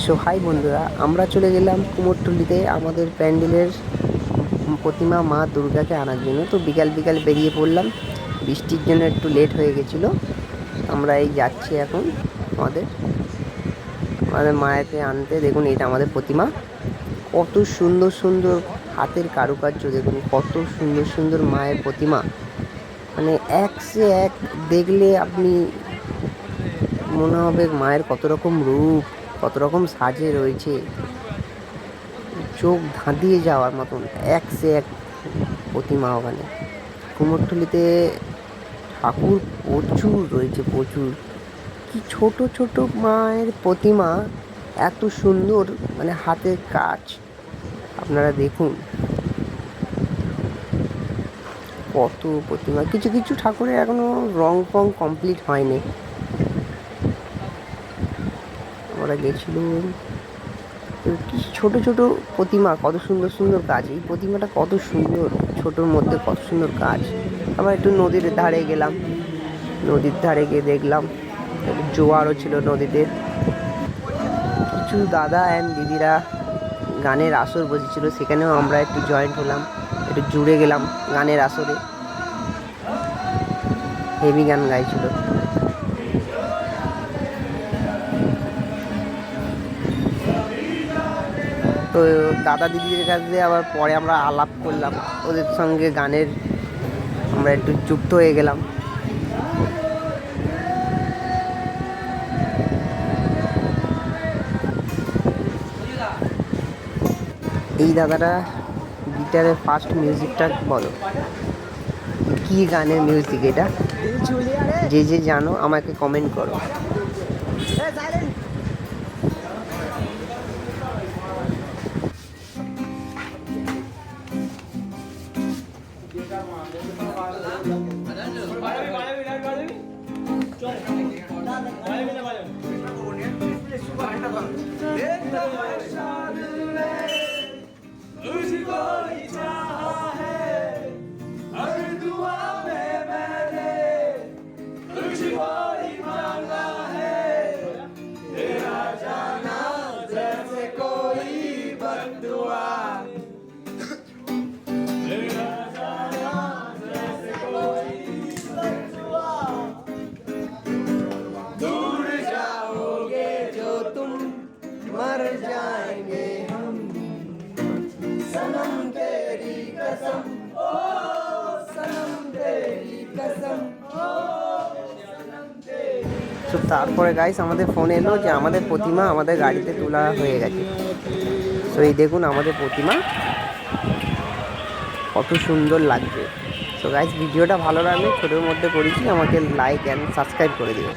So high বন্ধুরা, আমরা চলে গেলাম কুমোরটুলিতে আমাদের প্যান্ডেলের প্রতিমা মা দুর্গাকে আনার জন্য। তো বিকাল বিকাল বেরিয়ে পড়লাম, বৃষ্টির জন্য একটু লেট হয়ে গেছিলো। আমরা এই যাচ্ছি এখন আমাদের আমাদের মায়েকে আনতে। দেখুন, এটা আমাদের প্রতিমা, কত সুন্দর সুন্দর হাতের কারুকার্য। দেখুন কত সুন্দর সুন্দর মায়ের প্রতিমা, মানে এক সে এক। দেখলে আপনি মনে হবে মায়ের কত রকম রূপ, কত রকম সাজে রয়েছে, চোখ ধাঁধিয়ে যাওয়ার মতন এক সে এক প্রতিমা। ওখানে কুমোরটুলিতে ঠাকুর প্রচুর রয়েছে, প্রচুর। কি ছোট ছোট মায়ের প্রতিমা, এত সুন্দর, মানে হাতের কাজ। আপনারা দেখুন কত প্রতিমা। কিছু কিছু ঠাকুরের এখনো রং ফং কমপ্লিট হয়নি। আমরা গেছিলাম, কি ছোট ছোট প্রতিমা, কত সুন্দর সুন্দর কাজ। এই প্রতিমাটা কত সুন্দর, ছোটোর মধ্যে কত সুন্দর কাজ। আবার একটু নদীর ধারে গেলাম, নদীর ধারে গিয়ে দেখলাম একটু জোয়ারও ছিল নদীতে। কিছু দাদা অ্যান্ড দিদিরা গানের আসর বসেছিল, সেখানেও আমরা একটু জয়েন্ট হলাম, একটু জুড়ে গেলাম গানের আসরে। হেভি গান গাইছিল। তো দাদা দিদিদের কাছে আবার পরে আমরা আলাপ করলাম, ওদের সঙ্গে গানের আমরা একটু যুক্ত হয়ে গেলাম। এই দাদাটা গিটারের ফার্স্ট মিউজিকটা বলো, কি গানের মিউজিক এটা? যে যে জানো আমাকে কমেন্ট করো। मर जाएंगे हम सनम तेरी कसम, ओ सनम तेरी कसम, ओ सनम तेरी। তো তারপরে গাইস আমাদের ফোন এলো যে আমাদের প্রতিমা আমাদের গাড়িতে তোলা হয়ে গেছে। তো এই দেখুন আমাদের প্রতিমা কত সুন্দর লাগছে। তো গাইস ভিডিওটা ভালো লাগলে ছোটোর মধ্যে করেছি, আমাকে লাইক অ্যান্ড সাবস্ক্রাইব করে দিও।